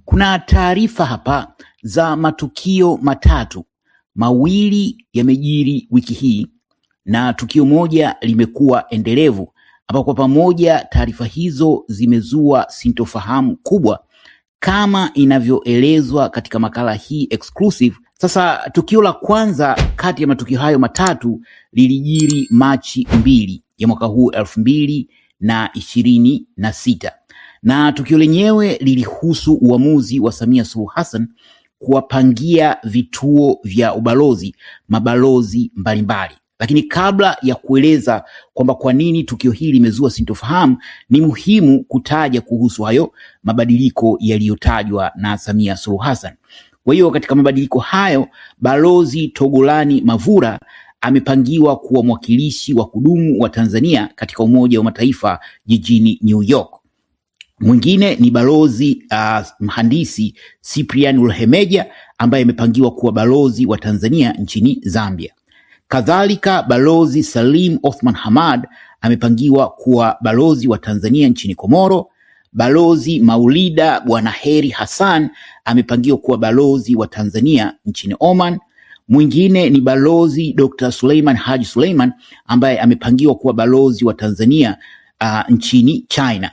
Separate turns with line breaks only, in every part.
Kuna taarifa hapa za matukio matatu, mawili yamejiri wiki hii na tukio moja limekuwa endelevu, ambapo kwa pamoja taarifa hizo zimezua sintofahamu kubwa kama inavyoelezwa katika makala hii exclusive. Sasa tukio la kwanza kati ya matukio hayo matatu lilijiri Machi 2 ya mwaka huu 2026, na tukio lenyewe lilihusu uamuzi wa Samia Suluhu Hassan kuwapangia vituo vya ubalozi mabalozi mbalimbali. Lakini kabla ya kueleza kwamba kwa nini tukio hili limezua sintofahamu, ni muhimu kutaja kuhusu hayo mabadiliko yaliyotajwa na Samia Suluhu Hassan. Kwa hiyo katika mabadiliko hayo, Balozi Togolani Mavura amepangiwa kuwa mwakilishi wa kudumu wa Tanzania katika Umoja wa Mataifa jijini New York. Mwingine ni Balozi Mhandisi Cyprian Ruhemeja ambaye amepangiwa kuwa balozi wa Tanzania nchini Zambia. Kadhalika, Balozi Salim Othman Hamad amepangiwa kuwa balozi wa Tanzania nchini Komoro. Balozi Maulida Bwana Heri Hassan amepangiwa kuwa balozi wa Tanzania nchini Oman. Mwingine ni Balozi Dr. Suleiman Haji Suleiman ambaye amepangiwa kuwa balozi wa Tanzania nchini China.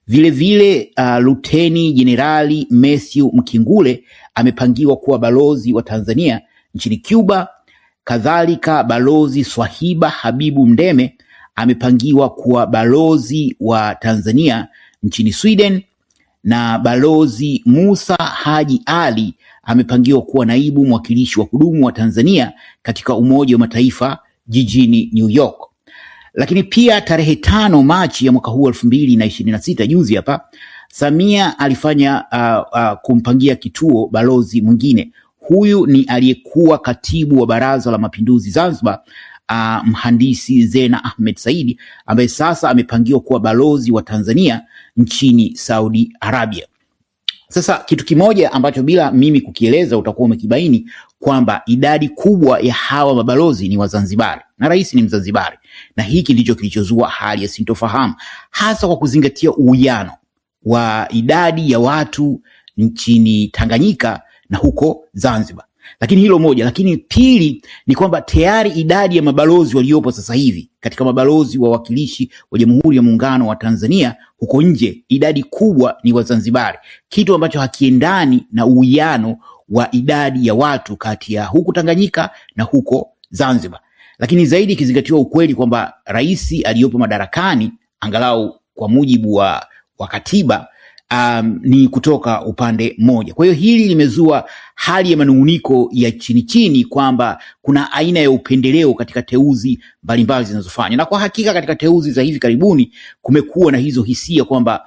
Vile Luteni Jenerali Matthew Mkingule amepangiwa kuwa balozi wa Tanzania nchini Cuba. Kadhalika, Balozi Swahiba Habibu Mdeme amepangiwa kuwa balozi wa Tanzania nchini Sweden, na Balozi Musa Haji Ali amepangiwa kuwa naibu mwakilishi wa kudumu wa Tanzania katika Umoja wa Mataifa jijini New York. Lakini pia tarehe 5 Machi ya mwaka huu 2026, juzi hapa, Samia alifanya kumpangia kituo balozi mwingine. Huyu ni aliyekuwa katibu wa Baraza la Mapinduzi Zanzibar, Mhandisi Zena Ahmed Saidi, ambaye sasa amepangiwa kuwa balozi wa Tanzania nchini Saudi Arabia. Sasa kitu kimoja ambacho bila mimi kukieleza utakuwa umekibaini kwamba idadi kubwa ya hawa mabalozi ni Wazanzibari na rais ni Mzanzibari, na hiki ndicho kilichozua hali ya sintofahamu, hasa kwa kuzingatia uwiano wa idadi ya watu nchini Tanganyika na huko Zanzibar. Lakini hilo moja, lakini pili ni kwamba tayari idadi ya mabalozi waliopo sasa hivi katika mabalozi wawakilishi wa Jamhuri ya Muungano wa Tanzania huko nje, idadi kubwa ni Wazanzibari, kitu ambacho hakiendani na uwiano wa idadi ya watu kati ya huku Tanganyika na huko Zanzibar. Lakini zaidi ikizingatiwa ukweli kwamba rais aliyopo madarakani, angalau kwa mujibu wa katiba, ni kutoka upande mmoja. Kwa hiyo hili limezua hali ya manunguniko ya chini chini kwamba kuna aina ya upendeleo katika teuzi mbalimbali zinazofanywa, na kwa hakika katika teuzi za hivi karibuni kumekuwa na hizo hisia kwamba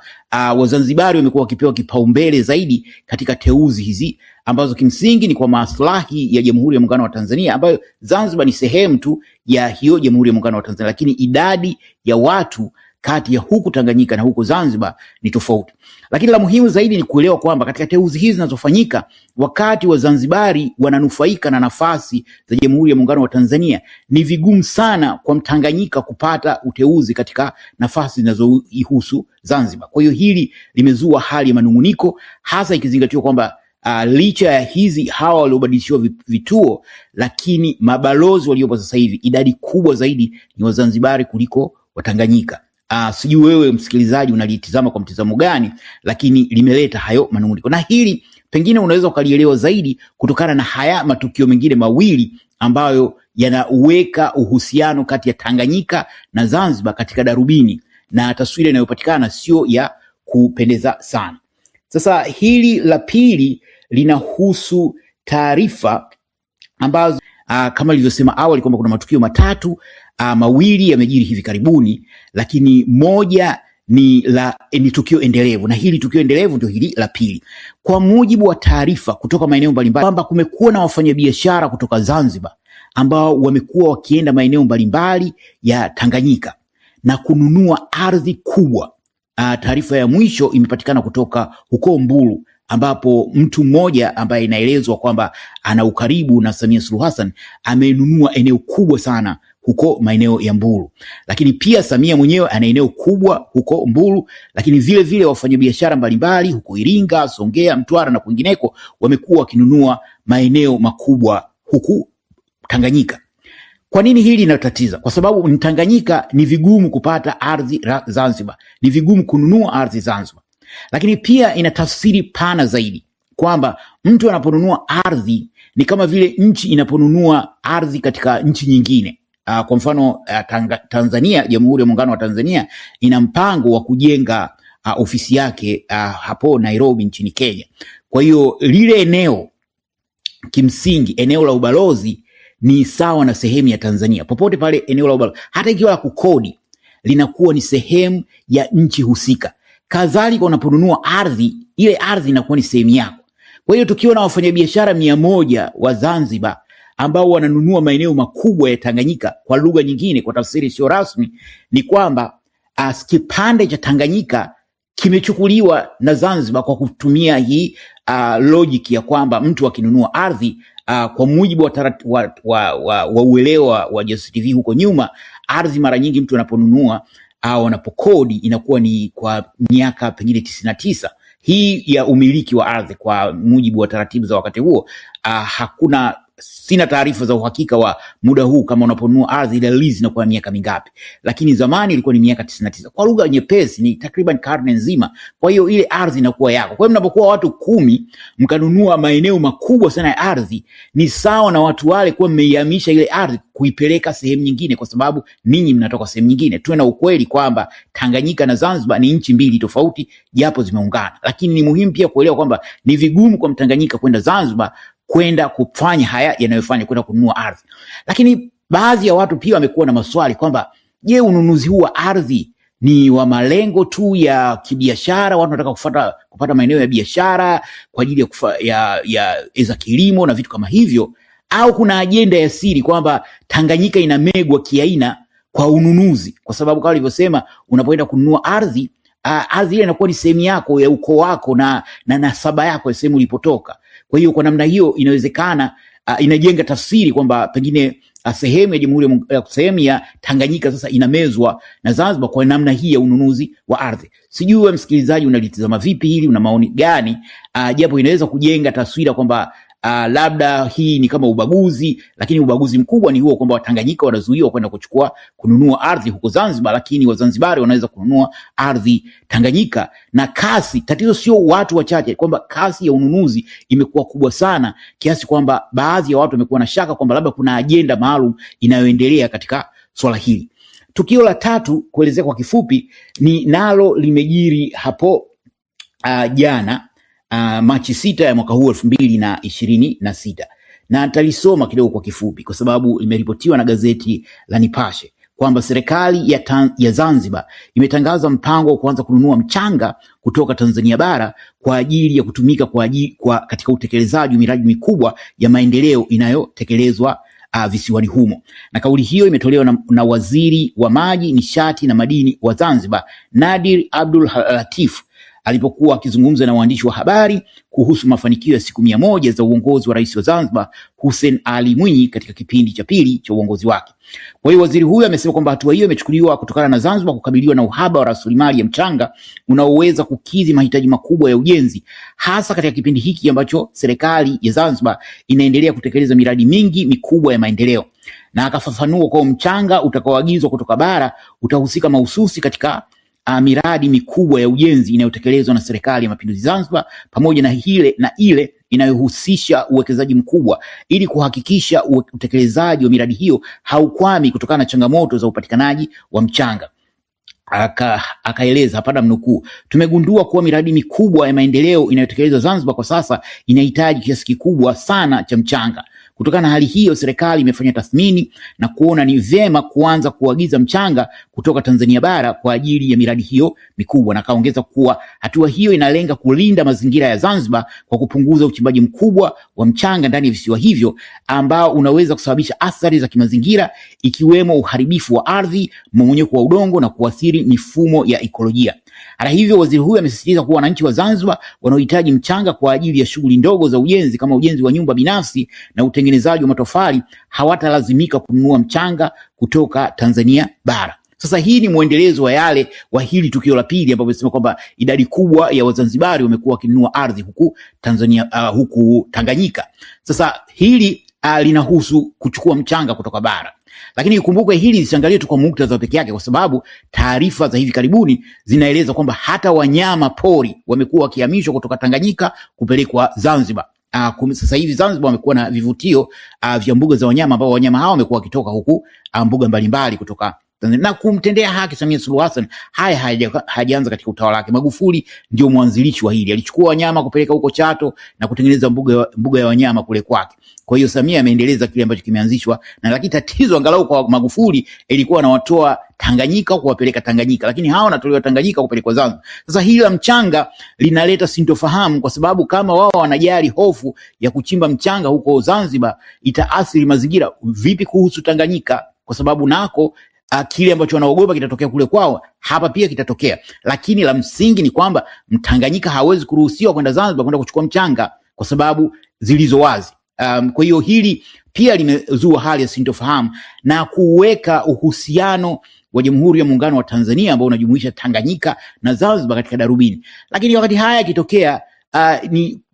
Wazanzibari wamekuwa wakipewa kipaumbele zaidi katika teuzi hizi ambazo kimsingi ni kwa maslahi ya Jamhuri ya Muungano wa Tanzania, ambayo Zanzibar ni sehemu tu ya hiyo Jamhuri ya Muungano wa Tanzania, lakini idadi ya watu kati ya huku Tanganyika na huku Zanzibar ni tofauti. Lakini la muhimu zaidi ni kuelewa kwamba katika teuzi hizi zinazofanyika, wakati wa Zanzibari wananufaika na nafasi za Jamhuri ya Muungano wa Tanzania, ni vigumu sana kwa Mtanganyika kupata uteuzi katika nafasi zinazoihusu Zanzibar. Kwa hiyo hili limezua hali ya manunguniko, hasa ikizingatiwa kwamba licha ya hawa waliobadilishiwa vituo, lakini mabalozi waliopo sasa hivi idadi kubwa zaidi ni Wazanzibari kuliko Watanganyika. Sijui wewe msikilizaji unalitizama kwa mtizamo gani, lakini limeleta hayo manunguniko, na hili pengine unaweza ukalielewa zaidi kutokana na haya matukio mengine mawili ambayo yanaweka uhusiano kati ya Tanganyika na Zanzibar katika darubini, na taswira inayopatikana sio ya kupendeza sana. Sasa hili la pili linahusu taarifa ambazo kama nilivyosema awali kwamba kuna matukio matatu, mawili yamejiri hivi karibuni, lakini moja ni tukio endelevu, na hili tukio endelevu ndio hili la pili. Kwa mujibu wa taarifa kutoka maeneo mbalimbali kwamba kumekuwa na wafanyabiashara kutoka Zanzibar ambao wamekuwa wakienda maeneo mbalimbali ya Tanganyika na kununua ardhi kubwa. Taarifa ya mwisho imepatikana kutoka huko Mbulu, ambapo mtu mmoja ambaye inaelezwa kwamba ana ukaribu na Samia Suluhu Hassan amenunua eneo kubwa sana huko maeneo ya Mbulu. Lakini pia Samia mwenyewe ana eneo kubwa huko Mbulu, lakini vile vile wafanyabiashara mbalimbali huko Iringa, Songea, Mtwara na kwingineko wamekuwa wakinunua maeneo makubwa huku Tanganyika. Kwa nini hili linatatiza? Kwa sababu Tanganyika ni vigumu kupata ardhi Zanzibar, ni vigumu kununua ardhi Zanzibar. Lakini pia ina tafsiri pana zaidi kwamba mtu anaponunua ardhi ni kama vile nchi inaponunua ardhi katika nchi nyingine. Kwa mfano Tanzania, Jamhuri ya Muungano wa Tanzania ina mpango wa kujenga ofisi yake hapo Nairobi nchini Kenya. Kwa hiyo lile eneo kimsingi, eneo la ubalozi ni sawa na sehemu ya Tanzania. Popote pale eneo la ubalozi, hata ikiwa la kukodi, linakuwa ni sehemu ya nchi husika. Kadhalika unaponunua ardhi, ile ardhi inakuwa ni sehemu yako. Kwa hiyo tukiwa na wafanyabiashara 100 wa Zanzibar ambao wananunua maeneo makubwa ya Tanganyika, kwa lugha nyingine, kwa tafsiri sio rasmi, ni kwamba kipande cha Tanganyika kimechukuliwa na Zanzibar kwa kutumia hii logic ya kwamba mtu akinunua ardhi kwa mujibu wa uelewa wa Jasusi TV huko nyuma, ardhi mara nyingi mtu anaponunua au anapokodi inakuwa ni kwa miaka pengine 99. Hii ya umiliki wa ardhi kwa mujibu wa taratibu za wakati huo, sina taarifa za uhakika wa muda huu kama unaponunua ardhi ile lease inakuwa miaka mingapi, lakini zamani ilikuwa ni miaka 99. Kwa lugha nyepesi ni takriban karne nzima. Kwa hiyo ile ardhi inakuwa yako. Kwa hiyo mnapokuwa watu 10 mkanunua maeneo makubwa sana ya ardhi, ni sawa na watu wale kuwa mmeihamisha ile ardhi kuipeleka sehemu nyingine, kwa sababu ninyi mnatoka sehemu nyingine. Tuwe na ukweli kwamba Tanganyika na Zanzibar ni nchi mbili tofauti japo zimeungana, lakini ni muhimu pia kuelewa kwamba ni vigumu kwa Mtanganyika kwenda Zanzibar kwenda kufanya haya yanayofanya, kwenda kununua ardhi. Lakini baadhi ya watu pia wamekuwa na maswali kwamba je, ununuzi huu wa ardhi ni wa malengo tu ya kibiashara, watu wanataka kupata maeneo ya biashara kwa ajili ya kilimo na vitu kama hivyo, au kuna ajenda ya siri kwamba Tanganyika inamegwa kiaina kwa ununuzi? Kwa sababu kama nilivyosema, unapoenda kununua ardhi, ardhi ile inakuwa ni sehemu yako ya ukoo wako na nasaba yako ya sehemu ulipotoka. Kwa hiyo kwa namna hiyo inawezekana inajenga tafsiri kwamba pengine sehemu ya Tanganyika sasa inamezwa na Zanzibar kwa namna hii ya ununuzi wa ardhi. Sijui wewe msikilizaji unalitazama vipi hili, una maoni gani? Japo inaweza kujenga taswira kwamba labda hii ni kama ubaguzi, lakini ubaguzi mkubwa ni huo kwamba Watanganyika wanazuiwa kwenda kununua ardhi huko Zanzibar, lakini Wazanzibari wanaweza kununua ardhi Tanganyika. Na tatizo sio watu wachache, kwamba kasi ya ununuzi imekuwa kubwa sana kiasi kwamba baadhi ya watu wamekuwa na shaka kwamba labda kuna ajenda maalum inayoendelea katika swala hili. Tukio la tatu kuelezea kwa kifupi ni nalo limejiri hapo jana Machi 6 ya mwaka huu 2026, na nitalisoma kidogo kwa kifupi kwa sababu limeripotiwa na gazeti la Nipashe kwamba serikali ya Zanzibar imetangaza mpango wa kuanza kununua mchanga kutoka Tanzania bara kwa ajili ya kutumika katika utekelezaji wa miradi mikubwa ya maendeleo inayotekelezwa visiwani humo. Na kauli hiyo imetolewa na Waziri wa Maji, Nishati na Madini wa Zanzibar, Nadir Abdul Latif, alipokuwa akizungumza na waandishi wa habari kuhusu mafanikio ya siku 100 za uongozi wa Rais wa Zanzibar Hussein Ali Mwinyi katika kipindi cha pili cha uongozi wake. Kwa hiyo waziri huyo amesema kwamba hatua hiyo imechukuliwa kutokana na Zanzibar kukabiliwa na uhaba wa rasilimali ya mchanga unaoweza kukidhi mahitaji makubwa ya ujenzi, hasa katika kipindi hiki ambacho serikali ya Zanzibar inaendelea kutekeleza miradi mingi mikubwa ya maendeleo. Na akafafanua kwa mchanga utakaoagizwa kutoka bara utahusika mahususi katika miradi mikubwa ya ujenzi inayotekelezwa na Serikali ya Mapinduzi Zanzibar, pamoja na ile inayohusisha uwekezaji mkubwa ili kuhakikisha utekelezaji wa miradi hiyo haukwami kutokana na changamoto za upatikanaji wa mchanga. Akaeleza hapa namnukuu, tumegundua kuwa miradi mikubwa ya maendeleo inayotekelezwa Zanzibar kwa sasa inahitaji kiasi kikubwa sana cha mchanga. Kutokana na hali hiyo, serikali imefanya tathmini na kuona ni vyema kuanza kuagiza mchanga kutoka Tanzania bara kwa ajili ya miradi hiyo mikubwa. Na kaongeza kuwa hatua hiyo inalenga kulinda mazingira ya Zanzibar kwa kupunguza uchimbaji mkubwa wa mchanga ndani ya visiwa hivyo ambao unaweza kusababisha athari za kimazingira ikiwemo uharibifu wa ardhi, mmomonyoko wa udongo na kuathiri mifumo ya ekolojia. Hata hivyo, waziri huyu amesisitiza kuwa wananchi wa Zanzibar wanaohitaji mchanga kwa ajili ya shughuli ndogo za ujenzi kama ujenzi wa nyumba binafsi na utengenezaji wa matofali hawatalazimika kununua mchanga kutoka Tanzania bara. Sasa hii ni mwendelezo wa yale wa hili tukio la pili ambapo amesema kwamba idadi kubwa ya Wazanzibari wamekuwa wakinunua ardhi huku huku Tanganyika. Sasa hili linahusu kuchukua mchanga kutoka bara. Lakini ikumbuke hili lisiangalie tu kwa muktadha peke yake, kwa sababu taarifa za hivi karibuni zinaeleza kwamba hata wanyama pori wamekuwa wakihamishwa kutoka Tanganyika kupelekwa Zanzibar. Sasa hivi Zanzibar wamekuwa na vivutio vya mbuga za wanyama ambao wanyama hao wamekuwa wakitoka huku mbuga mbalimbali kutoka na kumtendea haki Samia Suluhu Hassan. Hajaanza katika utawala wake. Magufuli ndio mwanzilishi wa hili, alichukua wanyama kupeleka huko Chato na kutengeneza mbuga ya wanyama kule kwake. Kwa hiyo Samia ameendeleza kile ambacho kimeanzishwa, na lakini tatizo angalau kwa Magufuli ilikuwa anawatoa Tanganyika kuwapeleka Tanganyika, lakini hao wanatolewa Tanganyika kupelekwa Zanzibar. Sasa hili la mchanga linaleta sintofahamu, kwa sababu kama wao wanajali hofu ya kuchimba mchanga huko Zanzibar itaathiri mazingira, vipi kuhusu Tanganyika? Kwa sababu nako kile ambacho wanaogopa kitatokea kule kwao, hapa pia kitatokea. Lakini la msingi ni kwamba Mtanganyika hawezi kuruhusiwa kwenda Zanzibar kwenda kuchukua mchanga kwa sababu zilizo wazi. Kwa hiyo hili pia limezua hali ya sintofahamu na kuweka uhusiano wa Jamhuri ya Muungano wa Tanzania ambao unajumuisha Tanganyika na Zanzibar katika darubini. Lakini wakati haya yakitokea,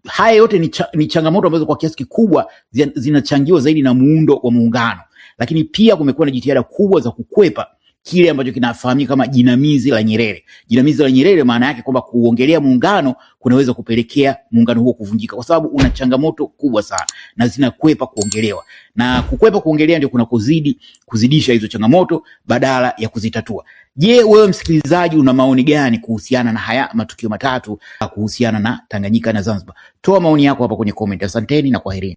haya yote ni changamoto ambazo kwa kiasi kikubwa zinachangiwa zaidi na muundo wa muungano. Lakini pia kumekuwa na jitihada kubwa za kukwepa kile ambacho kinafahamika kama jinamizi la Nyerere. Jinamizi la Nyerere maana yake kwamba kuongelea muungano kunaweza kupelekea muungano huo kuvunjika, kwa sababu una changamoto kubwa sana na zinakwepa kuongelewa. Na kukwepa kuongelea ndio kuzidisha hizo changamoto badala ya kuzitatua. Je, wewe msikilizaji una maoni gani kuhusiana na haya matukio matatu kuhusiana na Tanganyika na Zanzibar? Toa maoni yako hapa kwenye comment. Asanteni na kwaherini.